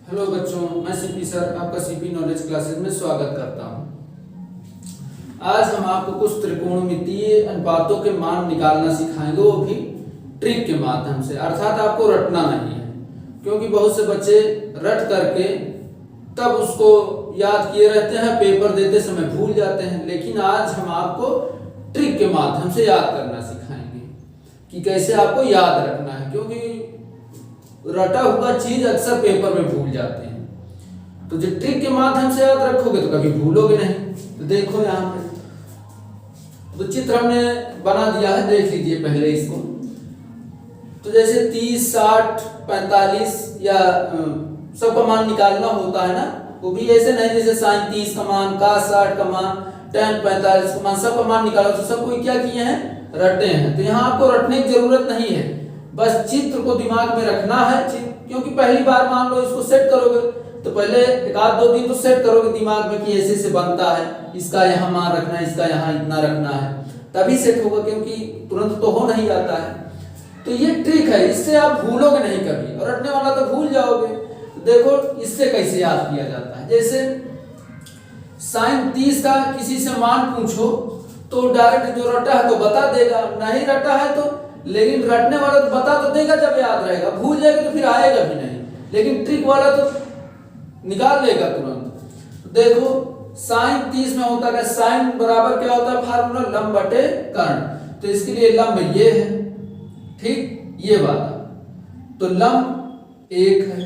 Hello बच्चों, मैं CP sir आपका सीपी नॉलेज क्लासेस में स्वागत करता हूं। आज हम आपको कुछ त्रिकोणमितीय अनुपातों के मान निकालना सिखाएंगे, वो भी ट्रिक के माध्यम से, अर्थात आपको रटना नहीं है, क्योंकि बहुत से बच्चे रट करके तब उसको याद किए रहते हैं, पेपर देते समय भूल जाते हैं। लेकिन आज हम आपको ट्रिक के माध्यम से याद करना सिखाएंगे कि कैसे आपको याद रखना है, क्योंकि रटा हुआ चीज अक्सर पेपर में भूल जाते हैं। तो जो ट्रिक के माध्यम से याद रखोगे तो कभी भूलोगे नहीं। तो देखो यहाँ पे तो चित्र हमने बना दिया है, देख लीजिए पहले इसको। तो जैसे 30, 60, 45 या सबका मान निकालना होता है ना, वो भी ऐसे नहीं जैसे sin 30 का मान, cos 60 का मान, tan 45 का मान, सबका मान निकालो। तो सबको क्या किए हैं, रटे हैं। तो यहाँ आपको रटने की जरूरत नहीं है, बस चित्र को दिमाग में रखना है। क्योंकि पहली बार मान लो इसको सेट करोगे तो पहले एक आध दो दिन तो सेट करोगे दिमाग में कि ऐसे से बनता है, इसका यहाँ मान रखना है, इसका यहाँ इतना रखना है, तभी सेट होगा, क्योंकि तुरंत तो हो नहीं जाता है। तो ये ट्रिक है, इससे आप भूलोगे नहीं कभी, और रटने वाला तो भूल जाओगे। तो देखो इससे कैसे याद किया जाता है। जैसे sin 30 का किसी से मान पूछो तो डायरेक्ट जो रटा है तो बता देगा, नहीं रटा है तो, लेकिन रटने वाला तो बता तो देगा जब याद रहेगा, भूल जाएगा तो फिर आएगा भी नहीं। लेकिन ट्रिक वाला तो निकाल लेगा तुरंत। देखो sin 30 में होता है, sin बराबर क्या होता है, फार्मूला लंब बटे कर्ण। तो इसके लिए लंब ये है, ठीक, ये वाला, तो लंब 1 है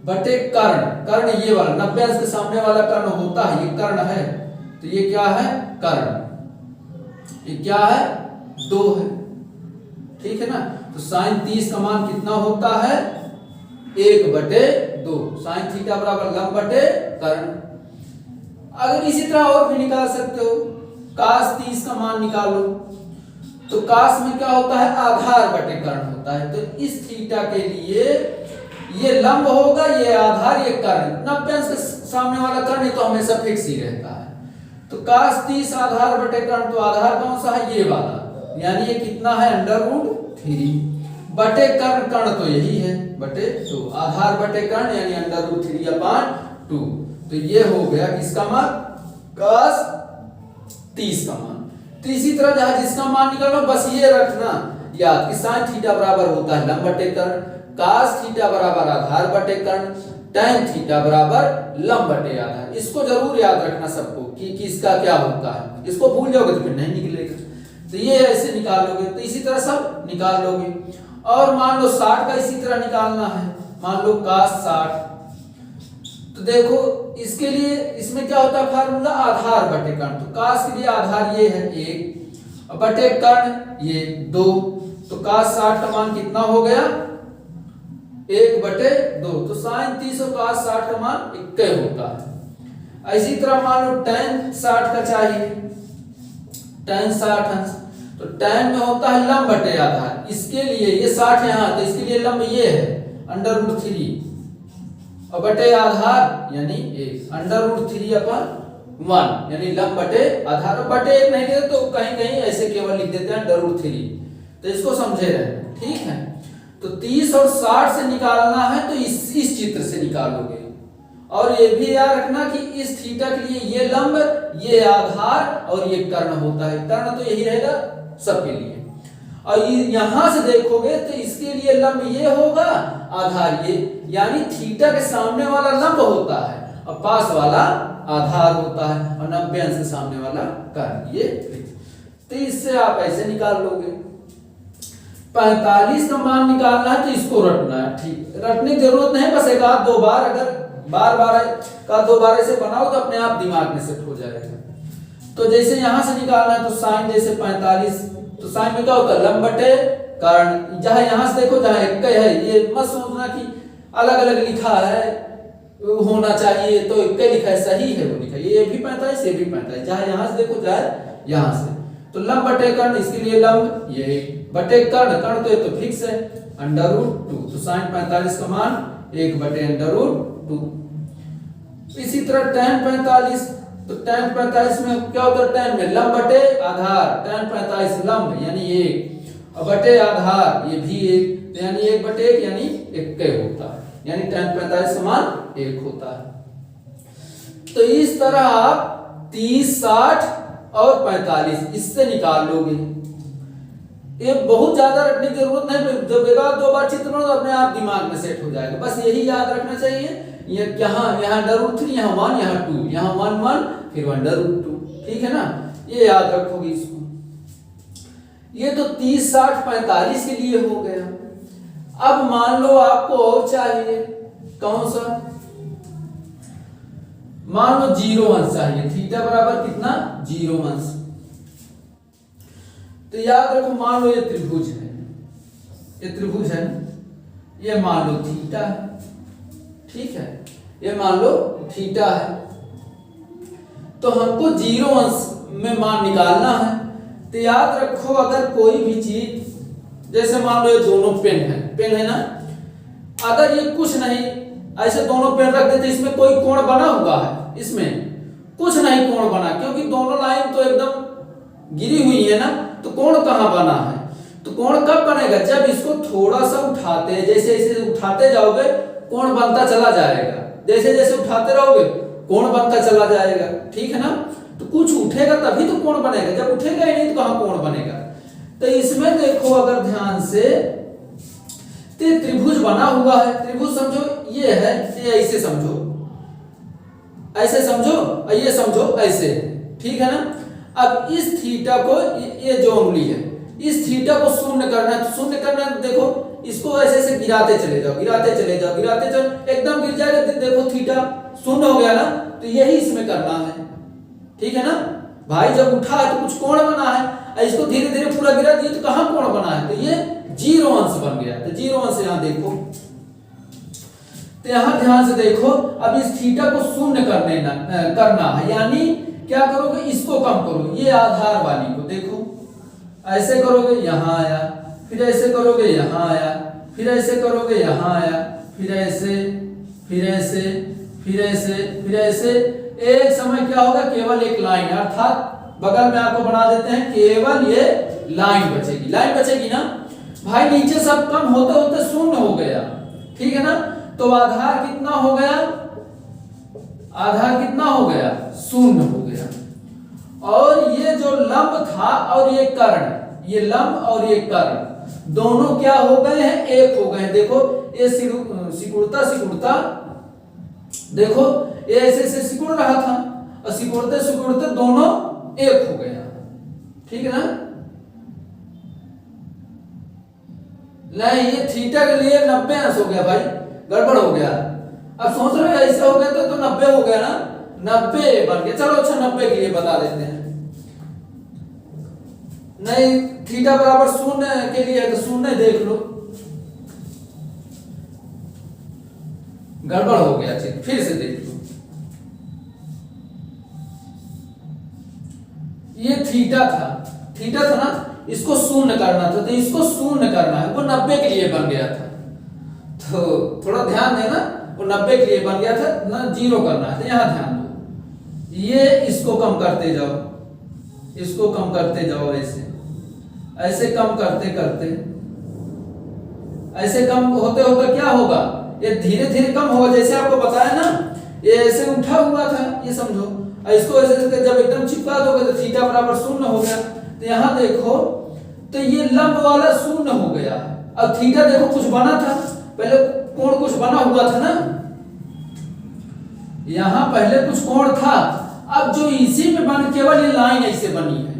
बटे कर्ण, कर्ण ये वाला 90 अंश के सामने वाला कर्ण होता है, ये कर्ण है। तो ये क्या है, कर्ण, ये क्या है, 2 है, ठीक है ना। तो sin 30 का मान कितना होता है, 1 बटे 2, sin थीटा बराबर लंब बटे कर्ण। अगर इसी तरह और भी निकाल सकते हो, cos 30 का मान निकालो, तो cos में क्या होता है, आधार बटे कर्ण होता है। तो इस थीटा के लिए ये लंब होगा, ये आधार, ये कर्ण, 90 अंश के सामने वाला कर्ण तो हमेशा फिक्स ही रहता है। तो cos 30 आधार बटे कर्ण, तो आधार कौन सा है, ये वाला, यानी ये कितना है, √3 बटे कर्ण, कर्ण तो यही है बटे 2, आधार बटे कर्ण यानी √3/2। तो ये हो गया किसका मान, cos 30 का मान। तो इसी तरह जहां जिसका मान निकालो बस ये रखना याद कि sin थीटा बराबर होता है लंब बटे कर्ण, cos थीटा बराबर आधार बटे कर्ण, tan थीटा बराबर लंब बटे आधार। इसको जरूर याद रखना सबको कि इसका क्या होता है, इसको भूल जाओगे तो फिर नहीं निकलेगा। तो ये ऐसे निकाल लोगे, तो इसी तरह सब निकाल लोगे। और मान लो 60 का इसी तरह निकालना है, मान लो cos 60। तो देखो इसके लिए इसमें क्या होता है, फार्मूला आधार बटे कर्ण। तो cos के लिए आधार ये है 1 बटे कर्ण ये 2, तो cos 60 का मान कितना हो गया, 1 बटे 2। तो sin 30 और cos 60 का मान 1 होता है। इसी तरह मान लो tan 60 का चाहिए, tan 60 अंश, तो tan में होता है लंब बटे आधार। इसके लिए ये 60 यहाँ, तो इसके लिए लंब ये है √3 और बटे आधार यानी 1, √3/1 यानी लंब बटे आधार। और बटे 1 नहीं देते तो कहीं कहीं ऐसे केवल लिख देते हैं √3। तो इसको समझे रहे, ठीक है। तो 30 और 60 से निकालना है तो इस चित्र से निकालोगे। और ये भी याद रखना कि इस थीटा के लिए ये लंब, ये आधार और ये कर्ण होता है। कर्ण तो यही रहेगा सबके लिए। और यहां से देखोगे तो इसके लिए लंब ये होगा, आधार ये, यानी थीटा के सामने वाला लंब होता है और पास वाला आधार होता है, और 90 अंश के सामने वाला कर्ण, ये। तो इससे आप ऐसे निकाल लोगे। 45 का मान निकालना है तो इसको रटना है, ठीक, रटने की जरूरत नहीं, बस एक आध दो बार, अगर बार दो बार ऐसे बनाओ तो अपने आप दिमाग में सेट हो जाएगा। तो जैसे यहां से निकालना है तो sin जैसे 45, तो sin में क्या होता है, लंब बटे कर्ण। जहां यहां से देखो जहां 1 है, ये मत सोचना कि अलग अलग लिखा है होना चाहिए तो 1 लिखा है, सही है वो लिखा है, ये भी 45 ये भी 45, जहां यहां से देखो चाहे यहां से। तो लंब बटे कर्ण, इसके लिए लंब ये बटे कर्ण, कर्ण तो ये तो फिक्स है √2। तो sin 45 का मान 1 बटे √2। इसी तरह tan 45, तो tan 45 में क्या होता है, tan में लंब बटे आधार, tan 45 लंब यानी 1 और बटे आधार ये भी 1, यानी 1 बटे 1 यानी 1 होता है। यानी tan 45 समान 1 होता है। तो इस तरह आप 30, 60 और 45 इससे निकाल लोगे। ये बहुत ज्यादा रटने की जरूरत नहीं, जब एक आध दो बार चित्र बनाओ तो अपने आप दिमाग में सेट हो जाएगा। बस यही याद रखना चाहिए, ये यहाँ √3, यहाँ 1, यहाँ 2, यहाँ 1 1 फिर 1√2, ठीक है ना, ये याद रखोगे इसको। ये तो 30, 60, 45 के लिए हो गया। अब मान लो आपको और चाहिए कौन सा, मान लो 0 अंश चाहिए, थीटा बराबर कितना 0 अंश। तो याद रखो, मान लो ये त्रिभुज है, ये त्रिभुज है, ये मान लो थीटा है, ठीक है, ये मान लो थीटा है। तो हमको 0 अंश में मान निकालना है। तो याद रखो, अगर कोई भी चीज, जैसे मान लो ये दोनों पेन है ना, अगर ये कुछ नहीं, ऐसे दोनों पेन रख देते, इसमें कोई कोण बना हुआ है, इसमें कुछ नहीं कोण बना, क्योंकि दोनों लाइन तो एकदम गिरी हुई है ना, तो कोण कहाँ बना है। तो कोण कब बनेगा, जब इसको थोड़ा सा उठाते, जैसे जैसे उठाते जाओगे कोण बनता चला जाएगा, जैसे जैसे उठाते रहोगे कोण बनता चला जाएगा, ठीक है ना। तो कुछ उठेगा तभी तो कोण बनेगा, जब उठेगा ही नहीं तो कहाँ कोण बनेगा। तो इसमें देखो अगर ध्यान से, तो त्रिभुज बना हुआ है, त्रिभुज समझो ये है, ये ऐसे समझो, ऐसे समझो, ये समझो ऐसे, ठीक है ना। अब इस थीटा को, ये जो उंगली है, इस थीटा को शून्य करना है। तो शून्य करना है, देखो इसको ऐसे ऐसे गिराते चले जाओ, गिराते चले जाओ, गिराते चलो, एकदम गिर जाएगा, देखो थीटा शून्य हो गया ना। तो यही इसमें करना है, ठीक है ना भाई। जब उठा है तो कुछ कोण बना है, इसको धीरे धीरे पूरा गिरा दिए तो कहां कोण बना है, तो ये 0 अंश बन गया। तो 0 अंश यहां देखो, तो यहां ध्यान से देखो, अब इस थीटा को शून्य करना है, यानी क्या करोगे, इसको कम करो, ये आधार वाली को देखो, ऐसे करोगे यहां आया, फिर ऐसे करोगे यहां आया, फिर ऐसे करोगे यहां आया, फिर ऐसे, फिर ऐसे, फिर ऐसे, फिर ऐसे। एक समय क्या होगा, केवल एक लाइन, अर्थात बगल में आपको बना देते हैं, केवल ये लाइन बचेगी, लाइन बचेगी ना भाई। नीचे सब कम होते होते शून्य हो गया, ठीक है ना। तो आधार कितना हो गया, आधार कितना हो गया, शून्य हो गया। और ये जो लंब था और ये कर्ण, ये लंब और ये कर्ण दोनों क्या हो गए हैं, एक हो गए हैं। देखो ये सिकुड़ता सिकुड़ता, देखो ये ऐसे ऐसे सिकुड़ रहा था, और सिकुड़ते सिकुड़ते दोनों एक हो गया, ठीक है ना। नहीं, ये थीटा के लिए 90 अंश हो गया भाई, गड़बड़ हो गया। अब सोच रहे हो ऐसा हो गया तो 90 हो गया ना, 90 बन गया। चलो अच्छा 90 के लिए बता देते हैं। नहीं, थीटा बराबर 0 के लिए है तो 0 देख लो, गड़बड़ हो गया, फिर से देख लो। ये थीटा था, थीटा था ना, इसको 0 करना था, तो इसको 0 करना है, वो 90 के लिए बन गया था। तो थोड़ा ध्यान देना, वो 90 के लिए बन गया था ना, 0 करना है, तो यहां ध्यान दो। ये इसको कम करते जाओ, इसको कम करते जाओ, ऐसे ऐसे कम करते करते, ऐसे कम होते होते क्या होगा, ये धीरे धीरे कम होगा। जैसे आपको बताया ना, ये ऐसे उठा हुआ था, ये समझो, इसको ऐसे जब एकदम चिपका दोगे तो थीटा बराबर 0 हो गया। तो यहां देखो, तो ये लंब वाला 0 हो गया। अब थीटा देखो कुछ बना था, पहले कोण कुछ बना हुआ था ना, यहां पहले कुछ कोण था, अब जो इसी में बन, केवल ये लाइन ऐसे बनी है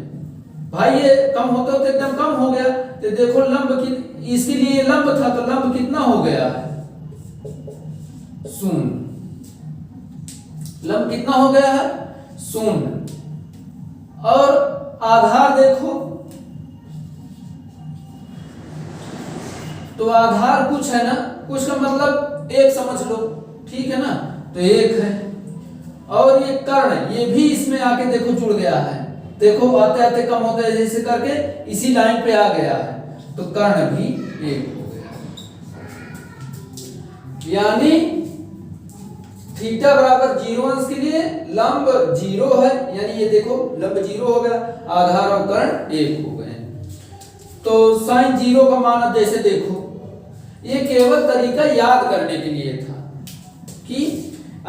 भाई, ये कम होते होते एकदम कम हो गया। तो देखो लंब की, इसके लिए लंब था, तो लंब कितना हो गया है, 0। लंब कितना हो गया है, 0। और आधार देखो, तो आधार कुछ है ना, कुछ का मतलब 1 समझ लो, ठीक है ना, तो 1 है। और ये कर्ण, ये भी इसमें आके देखो जुड़ गया है, देखो आते आते कम होते जैसे करके इसी लाइन पे आ गया है, तो कर्ण भी 1 हो गया। यानी थीटा बराबर 0 अंश के लिए लंब 0 है, यानी ये देखो लंब 0 हो गया, आधार और कर्ण 1 हो गए। तो sin 0 का मान जैसे देखो, ये केवल तरीका याद करने के लिए था कि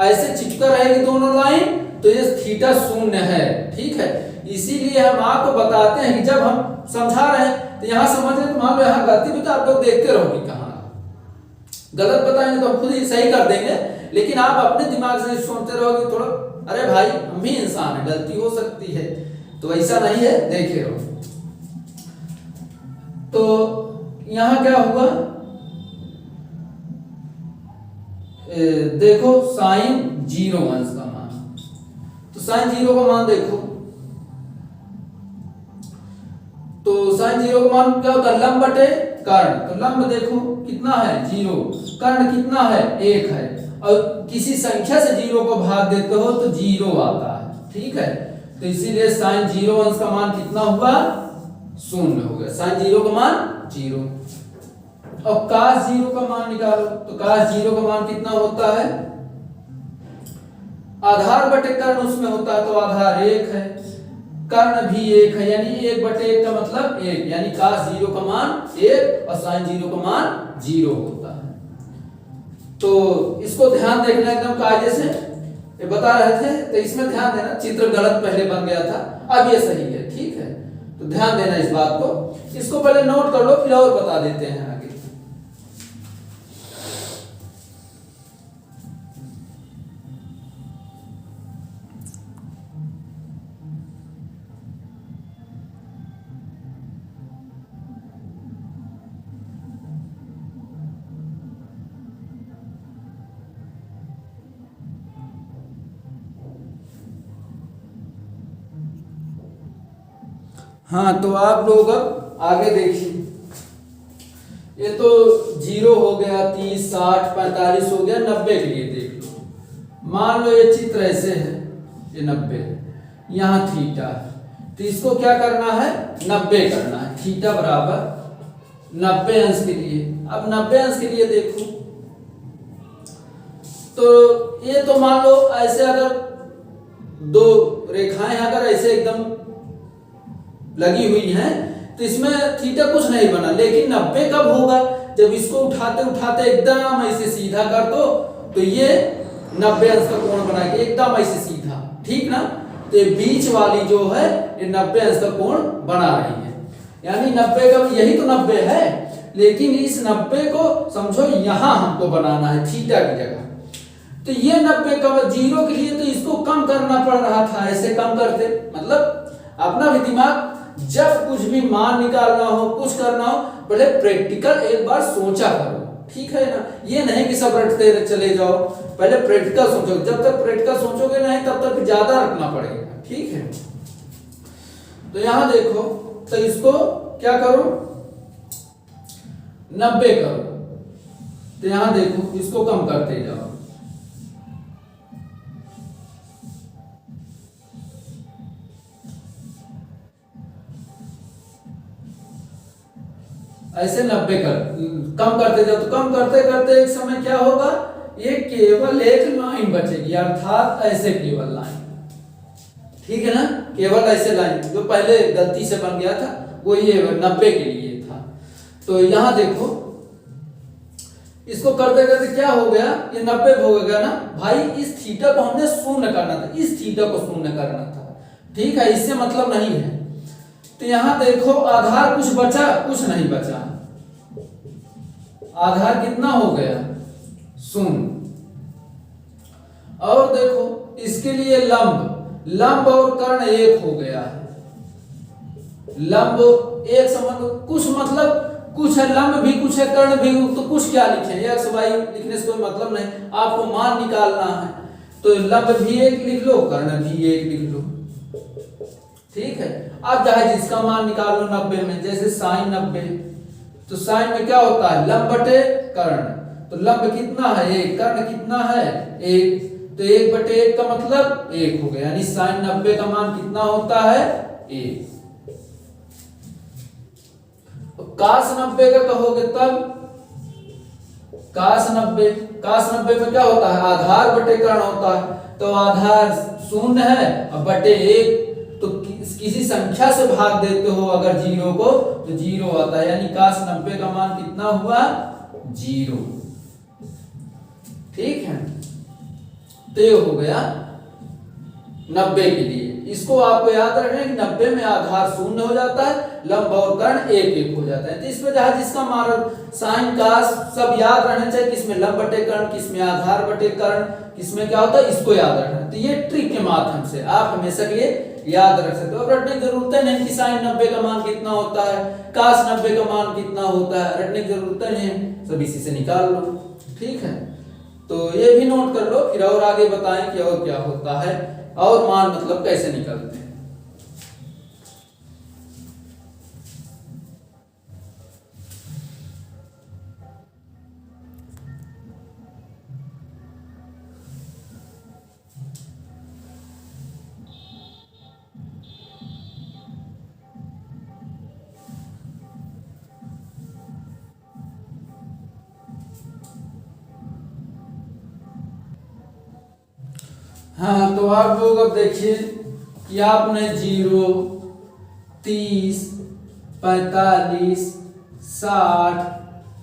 ऐसे चिपका रहेगी दोनों लाइन तो ये थीटा शून्य है, ठीक है। इसीलिए हम आपको बताते हैं कि जब हम समझा रहे हैं तो यहाँ समझ रहे तो मान लो यहाँ गलती भी तो आप लोग देखते रहोगे, कहाँ गलत बताएंगे तो हम खुद ही सही कर देंगे, लेकिन आप अपने दिमाग से सोचते रहोगे थोड़ा, अरे भाई हम भी इंसान है, गलती हो सकती है, तो ऐसा नहीं है, देखे रहो। तो यहाँ क्या हुआ, देखो साइन 0 अंश का मान, तो साइन 0 का मान देखो, तो साइन 0 का मान क्या होता है, लंब बटे कर्ण, तो लंब देखो कितना है 0, कर्ण कितना है 1 है, और किसी संख्या से 0 को भाग देते हो तो 0 आता है, ठीक है। तो इसीलिए साइन 0 अंश का मान कितना हुआ, 0 हो गया, साइन 0 का मान 0। और cos 0 का मान निकालो, तो cos 0 का मान कितना होता है, आधार बटे कर्ण उसमें होता है, तो आधार 1 है, कर्ण भी 1 है, यानी 1 बटे 1 का मतलब 1, यानी cos 0 का मान 1 और sin 0 का मान 0 होता है। तो इसको ध्यान देखना एकदम कायदे से, ये बता रहे थे, तो इसमें ध्यान देना, चित्र गलत पहले बन गया था, अब ये सही है, ठीक है। तो ध्यान देना इस बात को, इसको पहले नोट कर लो, फिर और बता देते हैं आगे। हाँ, तो आप लोग अब आगे देखिए, ये तो 0 हो गया, 30, 60, 45 हो गया, 90 के लिए देख लो। मान लो ये चित्र ऐसे है, ये 90, यहाँ थीटा, तो इसको क्या करना है, 90 करना है, थीटा बराबर 90 अंश के लिए। अब 90 अंश के लिए देखो, तो ये तो मान लो ऐसे, अगर दो रेखाएं अगर ऐसे एकदम लगी हुई हैं तो इसमें थीटा कुछ नहीं बना, लेकिन 90 कब होगा, जब इसको उठाते उठाते एकदम ऐसे सीधा कर दो, तो ये 90 अंश का कोण बनाएगी, एकदम ऐसे सीधा, ठीक ना। तो ये बीच वाली जो है ये 90 अंश का कोण बना रही है, यानी 90 का यही तो 90 है, लेकिन इस 90 को समझो यहां हमको बनाना है थीटा की जगह। तो ये 90 का 0 के लिए तो इसको कम करना पड़ रहा था, ऐसे कम करते, मतलब अपना भी दिमाग, जब कुछ भी मान निकालना हो, कुछ करना हो, पहले प्रैक्टिकल एक बार सोचा करो, ठीक है ना। ये नहीं कि सब रटते चले जाओ, पहले प्रैक्टिकल सोचो, जब तक प्रैक्टिकल सोचोगे नहीं तब तक ज्यादा रखना पड़ेगा, ठीक है। तो यहां देखो, तो इसको क्या करो, 90 करो, तो यहां देखो इसको कम करते जाओ, ऐसे 90 कर कम करते जाओ, तो कम करते करते एक समय क्या होगा, ये केवल एक लाइन बचेगी, अर्थात ऐसे केवल लाइन, ठीक है ना, केवल ऐसे लाइन, जो पहले गलती से बन गया था वो ये 90 के लिए था। तो यहां देखो, इसको करते करते क्या हो गया, ये 90 हो गया ना भाई, इस थीटा को हमने शून्य करना था, इस थीटा को शून्य करना था, ठीक है, इससे मतलब नहीं है। तो यहां देखो आधार कुछ बचा, कुछ नहीं बचा, आधार कितना हो गया, 0। और देखो इसके लिए लंब, लंब और कर्ण 1 हो गया है, लंब एक संबंध, कुछ मतलब कुछ है, लंब भी कुछ है, कर्ण भी, तो कुछ क्या लिखे, एक्स वाई लिखने से कोई मतलब नहीं, आपको मान निकालना है, तो लंब भी 1 लिख लो, कर्ण भी 1 लिख लो, ठीक है। अब चाहे जिसका मान निकाल लो 90 में, जैसे साइन 90, तो साइन में क्या होता है, लंब बटे कर्ण, तो लंब कितना है 1, कर्ण कितना है 1, तो 1 बटे 1 का मतलब 1 हो गया, यानी साइन 90 का मान कितना होता है 1। cos 90 का कहोगे तब, cos 90 में क्या होता है, आधार बटे कर्ण होता है, तो आधार 0 है और बटे 1, तो किसी संख्या से भाग देते हो अगर 0 को, तो 0 आता है, यानी cos 90 का मान कितना हुआ 0। ठीक है, तो ये हो गया 90 के लिए। इसको आपको याद रखना है कि 90 में आधार 0 हो जाता है, लंब और कर्ण 1 हो जाता है। तो इस वजह जिसका मानक साइन कास सब याद रहना चाहिए, किसमें लंब बटे कर्ण, किसमें आधार बटे कर्ण, किसमें क्या होता है, इसको याद रखना है। तो ये ट्रिक के माध्यम से आप हमेशा के लिए याद रख सकते हो। अब रटने की जरूरत नहीं कि साइन 90 का मान कितना होता है, कास 90 का मान कितना होता है, रटने की जरूरत नहीं है, सब इसी से निकाल लो। ठीक है, तो ये भी नोट कर लो, फिर और आगे बताएं कि और क्या होता है और मान मतलब कैसे निकलते हैं। हाँ, तो आप लोग अब देखिए कि आपने 0, 30, 45, 60,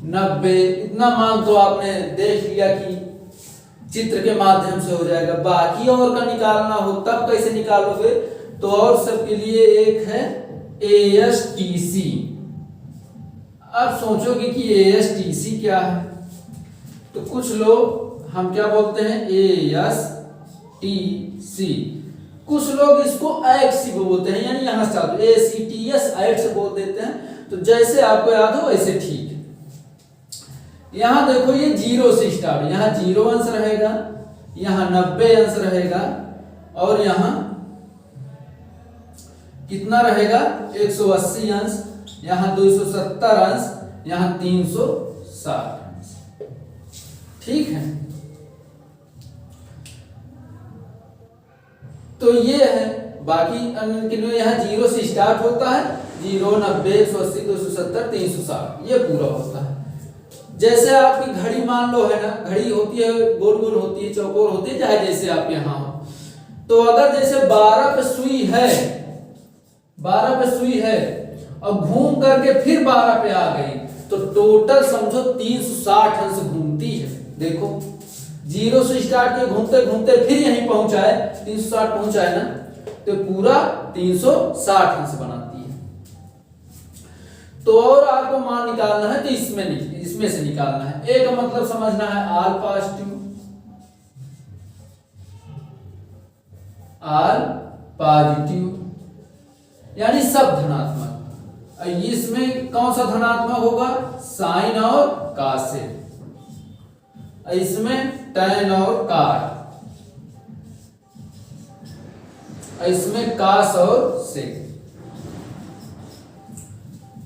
90 इतना मान तो आपने देख लिया कि चित्र के माध्यम से हो जाएगा। बाकी और का निकालना हो तब कैसे निकालोगे, तो और सबके लिए एक है ASTC। अब सोचोगे कि ASTC क्या है, तो कुछ लोग हम क्या बोलते हैं ASTC, कुछ लोग इसको AXC बोलते हैं, यानी यहां से आप ACTS AX बोल देते हैं। तो जैसे आपको याद हो वैसे ठीक है। यहां देखो ये 0 से स्टार्ट, यहां 0 अंश रहेगा, यहां 90 अंश रहेगा, और यहां कितना रहेगा 180 अंश, यहां 270 अंश, यहां 360 अंश। ठीक है, तो ये है। बाकी यहाँ 0 से स्टार्ट होता है, 0, 90, 180, 270, 360 ये पूरा होता है। जैसे आपकी घड़ी मान लो है ना, घड़ी होती है गोल गोल होती है, चौकोर होती है, चाहे जैसे आप यहाँ हो। तो अगर जैसे 12 पे सुई है, 12 पे सुई है और घूम करके फिर 12 पे आ गई, तो टोटल समझो 360 अंश घूमती है। देखो 0 से स्टार्ट किए, घूमते घूमते फिर यहीं पहुंचा है, 360 पहुंचा है ना, तो पूरा 360 अंश बनाती है। तो और आपको मान निकालना है तो इसमें से निकालना है। एक मतलब समझना है आल पॉजिटिव यानी सब धनात्मक। इसमें कौन सा धनात्मक होगा, साइन और कास से, इसमें टैन और काट, इसमें कास और सेक।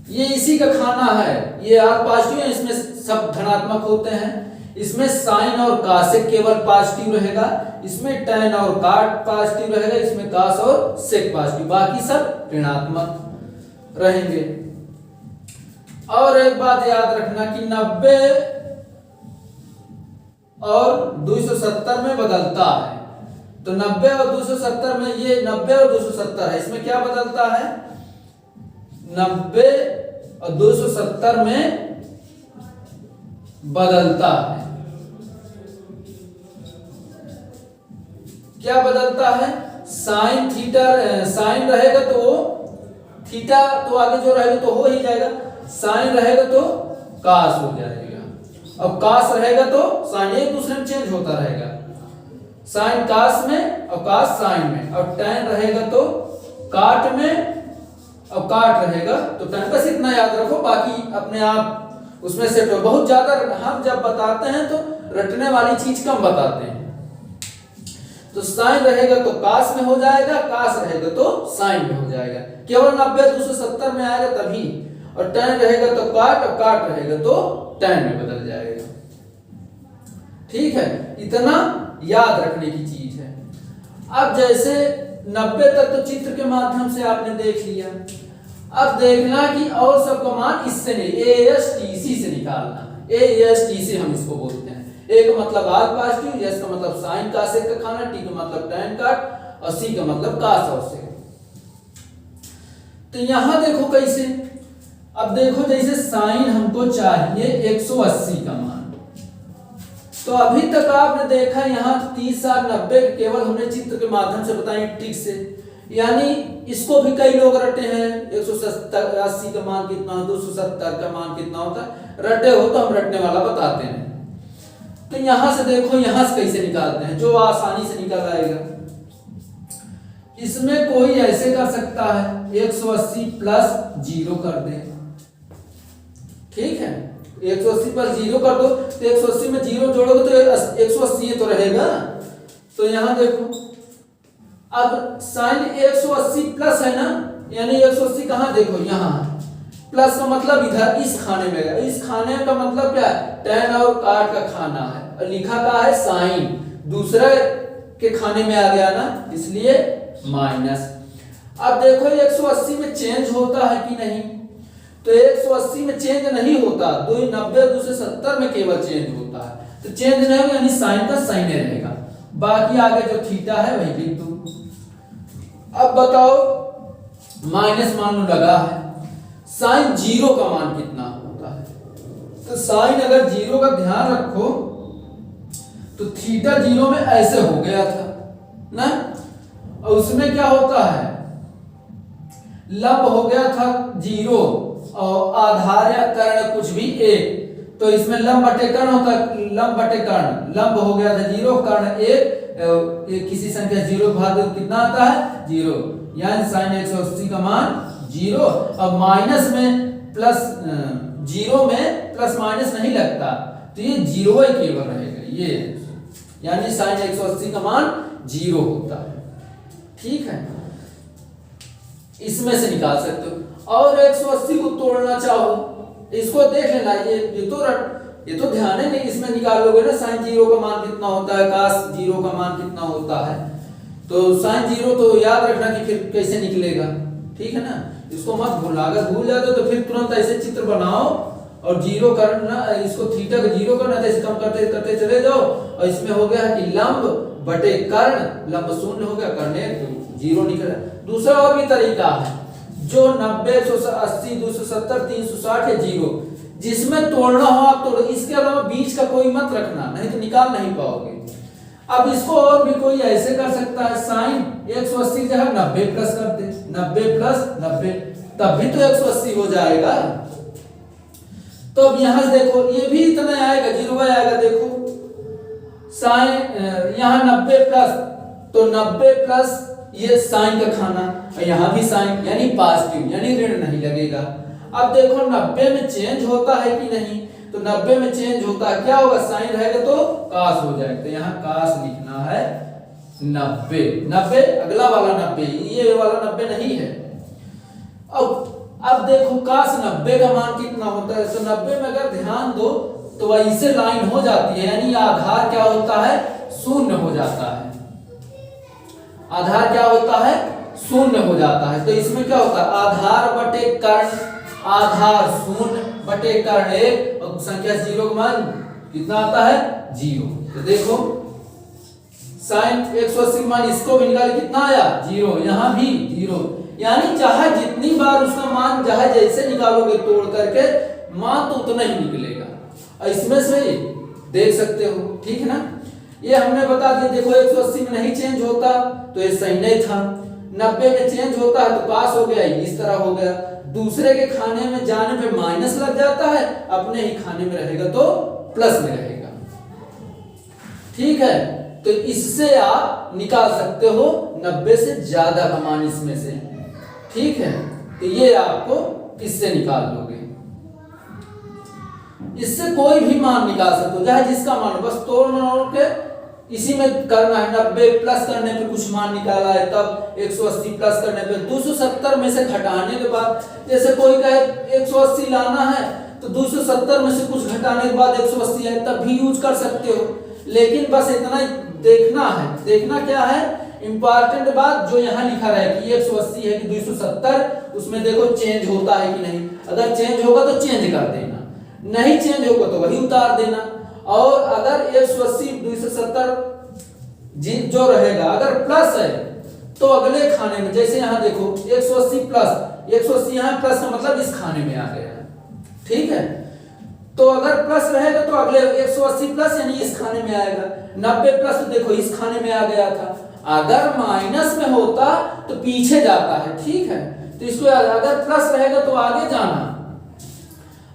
ये इसी का खाना है, ये आर पॉजिटिव है, इसमें सब धनात्मक होते हैं। इसमें साइन और कासेक केवल पॉजिटिव रहेगा, इसमें टैन और काट पॉजिटिव रहेगा, इसमें कास और सेक पॉजिटिव, बाकी सब ऋणात्मक रहेंगे। और एक बात याद रखना कि 90 और 270 में बदलता है। तो 90 और 270 में, ये 90 और 270 है, इसमें क्या बदलता है, 90 और 270 में बदलता है। क्या बदलता है, साइन थीटा, साइन रहेगा तो वो थीटा तो आगे जो रहेगा तो हो ही जाएगा, साइन रहेगा तो कास हो जाएगा, अब कास रहेगा तो साइन, एक दूसरे में चेंज होता रहेगा, साइन कास में और कास साइन में, और टैन रहेगा तो काट में और काट रहेगा तो टैन। बस इतना याद रखो, बाकी अपने आप उसमें सेट हो। बहुत ज्यादा हम जब बताते हैं तो रटने वाली चीज कम बताते हैं। तो साइन रहेगा तो कास में हो जाएगा, कास रहेगा तो साइन में हो जाएगा, केवल 90 270 में आएगा तभी, और टैन रहेगा तो काट, और काट रहेगा तो टैन में बदल जाएगा। ठीक है, इतना याद रखने की चीज है। अब जैसे 90 तक तो चित्र के माध्यम से आपने देख लिया, अब देखना कि और सबका मान इससे नहीं, ASTC से निकालना है। ASTC हम इसको बोलते हैं। A का मतलब आल पॉजिटिव, S का मतलब साइन कासेक का खाना, T का मतलब टैन काट, और C का मतलब कास और सेक। तो यहां देखो कैसे, अब देखो जैसे साइन हमको चाहिए 180 का मान, तो अभी तक आपने देखा यहाँ 30 और 90 केवल हमने चित्र के माध्यम से बताए ट्रिक से, यानी इसको भी कई लोग रटे हैं 180 का मान कितना हो, 270 का मान कितना होता है, रटे हो तो हम रटने वाला बताते हैं। तो यहां से देखो यहां से कैसे निकालते हैं, जो आसानी से निकल आएगा। इसमें कोई ऐसे कर सकता है 180 प्लस 0 कर दे, ठीक है, 180 पर 0 कर दो तो 180 में 0 जोड़ोगे तो 180 तो रहेगा। तो यहां देखो अब साइन 180 प्लस है ना, यानी 180 कहां देखो यहां, प्लस का मतलब इधर इस खाने में है, इस खाने का मतलब क्या है, tan और cot का खाना है, और लिखा का है साइन, दूसरे के खाने में आ गया ना, इसलिए माइनस। अब देखो 180 में चेंज होता है कि नहीं, तो 180 में चेंज नहीं होता, 290 270 में केवल चेंज होता है, तो चेंज नहीं होगा यानी साइन का साइन रहेगा, बाकी आगे जो थीटा है वही लिख दो। अब बताओ माइनस मान लो लगा है, साइन 0 का मान कितना होता है, तो साइन अगर 0 का ध्यान रखो तो थीटा 0 में ऐसे हो गया था ना, और उसमें क्या होता है, लंब हो गया था 0 और आधार या कर्ण कुछ भी 1, तो इसमें लंब बटे कर्ण होता है, लंब बटे कर्ण, लंब हो गया था 0, कर्ण 1, किसी संख्या 0 भाग कितना आता है 0, यानी साइन 180 का मान 0। अब माइनस में प्लस 0 में प्लस माइनस नहीं लगता, तो ये 0 ही केवल रहेगा, ये यानी साइन 180 का मान 0 होता है, ठीक है, इसमें से निकाल सकते हो। और 180 को तोड़ना चाहो, इसको देख लेना, ये तो ध्यान है नहीं, इसमें निकालोगे ना साइन 0 का मान कितना होता है, कास 0 का मान कितना होता है, तो साइन 0 तो याद रखना कि फिर कैसे निकलेगा, ठीक है ना, इसको मत भूलना, अगर भूल जाते तो फिर तुरंत ऐसे चित्र बनाओ और 0 करना, इसको थीटा को 0 करना, तो ऐसे कम करते करते चले जाओ, और इसमें हो गया कि लंब बटे कर्ण, लंब शून्य हो गया, कर्ण 0 निकला। दूसरा और भी तरीका है, जो 90 180 270 360 है 0, जिसमें तोड़ना हो आप तोड़ो, इसके अलावा बीच का कोई मत रखना, नहीं तो निकाल नहीं पाओगे। अब इसको और भी कोई ऐसे कर सकता है, साइन 180 की जगह 90 प्लस कर दे, 90 प्लस 90, तब भी तो 180 हो जाएगा। तो अब यहां से देखो ये भी इतना आएगा, 0 आएगा, देखो साइन यहां 90 प्लस, तो 90 प्लस ये साइन का खाना, और यहां भी साइन यानी पॉजिटिव यानी ऋण नहीं लगेगा। अब देखो 90 में चेंज होता है कि नहीं, तो 90 में चेंज होता है, क्या होगा, साइन रहेगा तो कास हो जाएगा, तो यहाँ कास लिखना है 90, 90 अगला वाला 90, ये वाला 90 नहीं है। अब देखो कास 90 का मान कितना होता है, तो 90 में अगर ध्यान दो तो वैसे लाइन हो जाती है, यानी आधार क्या होता है, शून्य हो जाता है, आधार क्या होता है, शून्य हो जाता है। तो इसमें क्या होता है, आधार बटे कर्ण, आधार शून्य बटे कर्ण 1, और संख्या 0 का मान कितना आता है 0। तो देखो साइन 180 का मान इसको भी निकाले, कितना आया 0, यहां भी 0, यानी चाहे जितनी बार उसका मान चाहे जैसे निकालोगे तोड़ करके, मान तो उतना ही निकलेगा। इसमें से देख सकते हो, ठीक है ना, ये हमने बता दिया। देखो 180 में नहीं चेंज होता तो ये सही नहीं था, 90 में चेंज होता है तो पास हो गया, इस तरह हो गया, दूसरे के खाने में जाने पे माइनस लग जाता है, अपने ही खाने में रहेगा तो प्लस में रहेगा, ठीक है। तो इससे आप निकाल सकते हो 90 से ज्यादा का मान इसमें से, ठीक है, तो ये आपको इससे निकाल लोगे, इससे कोई भी मान निकाल सकते हो, चाहे जिसका मान, बस तोड़ के इसी में करना है। 90 प्लस करने पे कुछ मान निकाला है, तब 180 प्लस करने पे 270 में से घटाने के बाद, जैसे कोई कहे 180 लाना है तो 270 में से कुछ घटाने के बाद 180 है, तब भी यूज कर सकते हो। लेकिन बस इतना देखना है, देखना क्या है, इंपॉर्टेंट बात जो यहाँ लिखा रहा है कि 180 है कि 270, उसमें देखो चेंज होता है कि नहीं, अगर चेंज होगा तो चेंज कर देना, नहीं चेंज होगा तो वही उतार देना। और अगर 180 270 जो रहेगा, अगर प्लस है तो अगले खाने में, जैसे यहाँ देखो 180 प्लस, 180 यहाँ प्लस का मतलब इस खाने में आ गया, ठीक है। तो अगर प्लस रहेगा तो अगले 180 प्लस यानी इस खाने में आएगा, 90 प्लस तो देखो इस खाने में आ गया था। अगर माइनस में होता तो पीछे जाता है, ठीक है। तो इसको अगर प्लस रहेगा तो आगे जाना,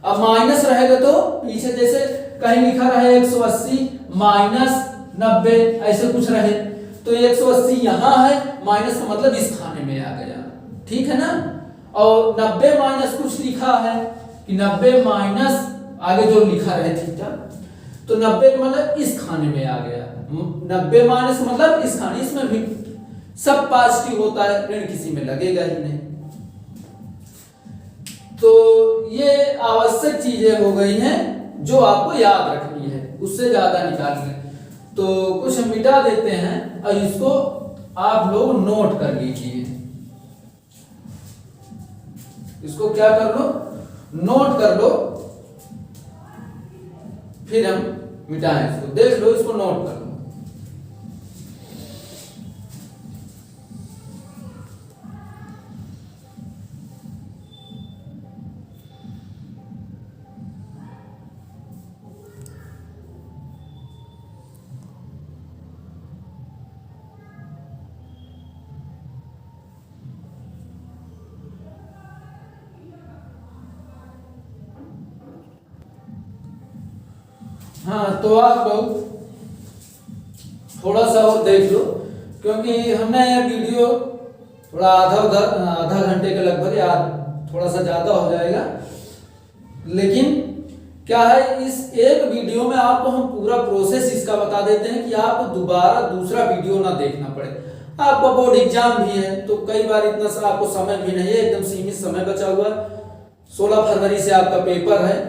अब माइनस रहेगा तो पीछे, जैसे कहीं लिखा रहे 180 माइनस 90 ऐसे कुछ रहे तो 180 यहाँ है, माइनस का मतलब इस खाने में आ गया, ठीक है ना। और 90 माइनस कुछ लिखा है कि 90 माइनस आगे जो लिखा रहे थीटा, तो 90 का मतलब इस खाने में आ गया, 90 माइनस मतलब इस खाने, इसमें भी सब पॉजिटिव होता है, ऋण किसी में लगेगा ही नहीं। तो ये आवश्यक चीजें हो गई हैं जो आपको याद रखनी है, उससे ज्यादा निकालना। तो कुछ हम मिटा देते हैं और इसको आप लोग नोट कर लीजिए, इसको क्या कर लो, नोट कर लो, फिर हम मिटाएं इसको, देख लो, इसको नोट कर लो। हाँ, तो आप लोग थोड़ा सा और देख लो, क्योंकि हमने ये वीडियो थोड़ा आधा घंटे के लगभग, या थोड़ा सा ज्यादा हो जाएगा, लेकिन क्या है, इस एक वीडियो में आपको हम पूरा प्रोसेस इसका बता देते हैं कि आपको दोबारा दूसरा वीडियो ना देखना पड़े। आपका बोर्ड एग्जाम भी है तो कई बार इतना सा आपको समय भी नहीं है, एकदम सीमित समय बचा हुआ। 16 फरवरी से आपका पेपर है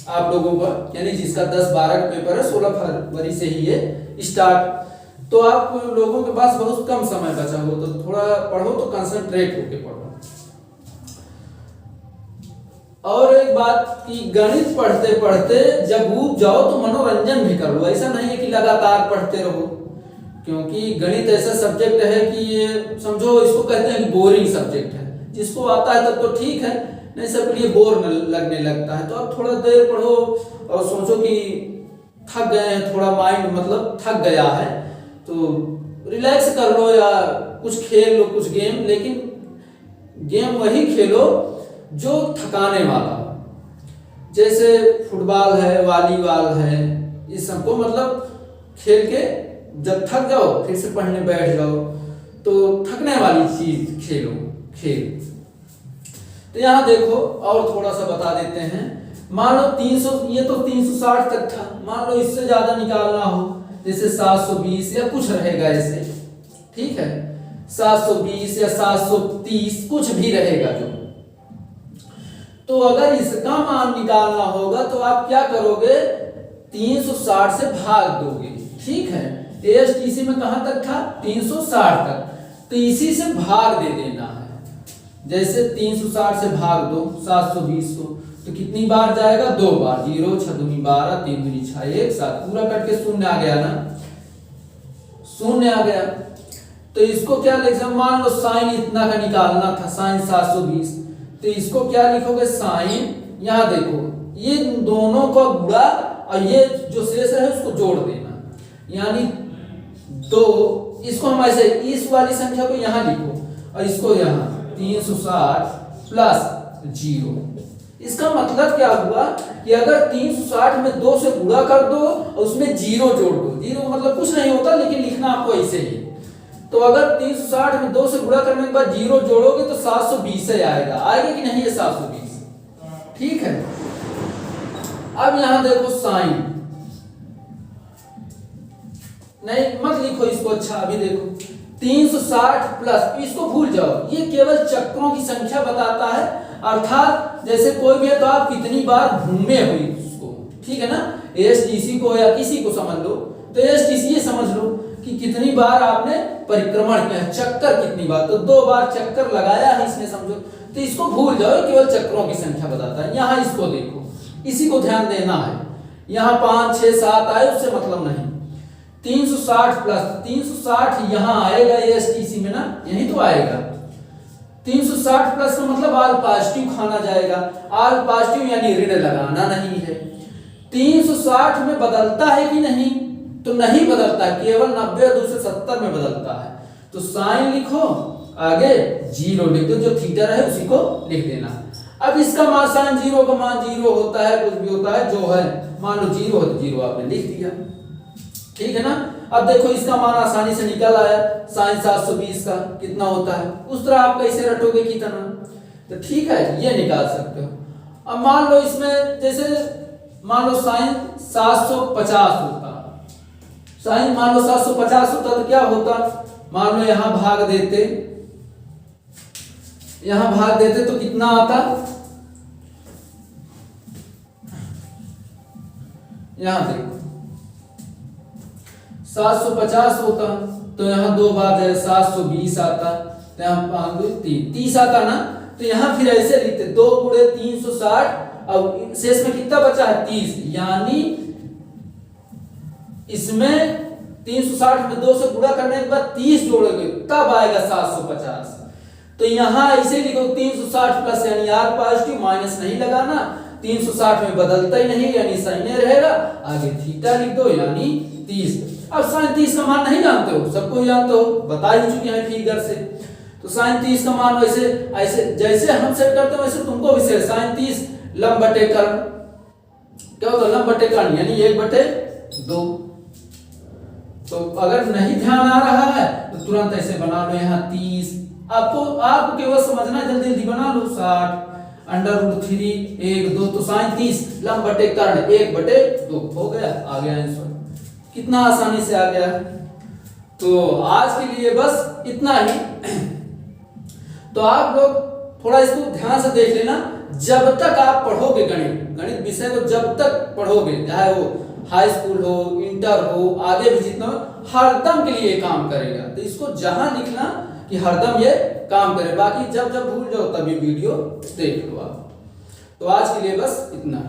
आप लोगों का, यानी जिसका 10-12 का पेपर है 16 फरवरी से ही है स्टार्ट। तो आप लोगों के पास बहुत कम समय बचा हो, तो थोड़ा पढ़ो तो कंसंट्रेट होके पढ़ो। और एक बात कि गणित पढ़ते पढ़ते जब ऊब जाओ तो मनोरंजन भी कर लो, ऐसा नहीं है कि लगातार पढ़ते रहो, क्योंकि गणित ऐसा सब्जेक्ट है कि ये समझो, इसको कहते हैं कि बोरिंग सब्जेक्ट है। जिसको आता है तब तो ठीक है, नहीं सबके लिए बोर लगने लगता है। तो आप थोड़ा देर पढ़ो और सोचो कि थक गए हैं, थोड़ा माइंड मतलब थक गया है, तो रिलैक्स कर लो या कुछ खेल लो, कुछ गेम, लेकिन गेम वही खेलो जो थकाने वाला हो, जैसे फुटबॉल है, वॉलीबॉल है, इस सबको मतलब खेल के जब थक जाओ फिर से पढ़ने बैठ जाओ, तो थकने वाली चीज खेलो, खेल। तो यहाँ देखो और थोड़ा सा बता देते हैं, मान लो 300, ये तो 360 तक था, मान लो इससे ज्यादा निकालना हो, जैसे 720 या कुछ रहेगा ऐसे, ठीक है, 720 या 730 कुछ भी रहेगा जो। तो अगर इसका मान निकालना होगा तो आप क्या करोगे, 360 से भाग दोगे, ठीक है। एएसटीसी में कहां तक था, 360 तक, तो इसी से भाग दे देना है। जैसे 360 से भाग दो 720 को, तो कितनी बार जाएगा, 2 बार, 0 6 दूनी 12 3 दूनी 6 1 7, पूरा कट के शून्य आ गया ना, शून्य आ गया। तो इसको क्या लिख, मान लो साइन इतना का निकालना था, साइन 720, तो इसको क्या लिखोगे, साइन, यहां देखो ये दोनों का गुणा और ये जो शेष है उसको जोड़ देना, यानी 2, इसको हम ऐसे इस वाली संख्या को यहां लिखो और इसको यहां 360 प्लस 0। इसका मतलब क्या हुआ कि अगर 360 में 2 से गुणा कर दो और उसमें 0 जोड़ दो, 0 मतलब कुछ नहीं होता, लेकिन लिखना आपको ऐसे ही। तो अगर 360 में 2 से गुणा करने के बाद 0 जोड़ोगे तो 720 से आएगा, आएगा कि नहीं, ये 720, ठीक है। अब यहां देखो साइन, नहीं मत लिखो इसको, अच्छा अभी देखो 360 प्लस, इसको भूल जाओ, ये केवल चक्रों की संख्या बताता है, अर्थात जैसे कोई भी है तो आप कितनी बार घूमे हुई उसको, ठीक है ना। एएसटीसी को या किसी को समझ लो, तो एएसटीसी ये समझ लो कि कितनी बार आपने परिक्रमण किया, चक्कर कितनी बार, तो 2 बार चक्कर लगाया है इसने, समझो। तो इसको भूल जाओ, केवल चक्रों की संख्या बताता है। यहाँ इसको देखो, इसी को ध्यान देना है, यहाँ 5 6 7 आए उससे मतलब नहीं, 360 प्लस 360 यहाँ आएगा एएसटीसी में ना, यही तो आएगा। 360 प्लस का मतलब ऑल पॉजिटिव खाना जाएगा, ऑल पॉजिटिव यानी ऋण लगाना नहीं है। 360 में बदलता है कि नहीं, तो नहीं बदलता, केवल 90 और 270 में बदलता है। तो साइन लिखो, आगे जीरो लिख दो, जो थीटा है उसी को लिख देना। अब इसका मान साइन जीरो का मान जीरो होता है, कुछ भी होता है, जो है मान लो जीरो है तो जीरो आपने लिख दिया, ठीक है ना। अब देखो इसका मान आसानी से निकल आया, साइन 720 का कितना होता है, उस तरह आप कैसे रटोगे कितना, तो ठीक है ये निकाल सकते हो। अब मान लो इसमें जैसे मान लो साइन 750 होता, साइन मान लो 750 होता तो क्या होता, मान लो यहां भाग देते, यहां भाग देते तो कितना आता, यहां देखो 750 होता तो यहां दो बार है 720 आता, तो यहां 5 2 30 आता ना, तो यहां फिर ऐसे लिखते 2 गुणे 360, अब शेष में कितना बचा है 30, यानी इसमें 360 में 2 से गुणा करने के बाद 30 जोड़ोगे तब आएगा 750। तो यहां ऐसे लिखो 360 प्लस यानी आर पॉजिटिव, माइनस नहीं लगाना, 360 में बदलता ही नहीं यानी साइन रहेगा, आगे थीटा लिख दो यानी 30। अब साइन 30 का मान नहीं जानते हो, सबको जानते हो, बता ही चुके हैं फिगर से। तो साइन 30 का मान वैसे ऐसे जैसे हम सेट करते हैं वैसे तुमको भी सेट, साइन 30 लंब बटे कर्ण, क्या होता है लंब बटे कर्ण यानी 1/2। तो अगर नहीं ध्यान आ रहा है तो तुरंत ऐसे बना लो, यहाँ 30, आपको केवल समझना, जल्दी जल्दी बना लो, 60 √3 1 2, तो साइन 30 लंब बटे कर्ण 1/2 हो गया, आ गया आंसर, कितना आसानी से आ गया। तो आज के लिए बस इतना ही। तो आप लोग थोड़ा इसको ध्यान से देख लेना, जब तक आप पढ़ोगे गणित विषय को, जब तक पढ़ोगे चाहे वो हाई स्कूल हो, इंटर हो, आगे भी जितना हरदम के लिए काम करेगा। तो इसको जहां लिखना कि हरदम ये काम करे, बाकी जब जब भूल जाओ तभी वीडियो देख लो आप। तो आज के लिए बस इतना।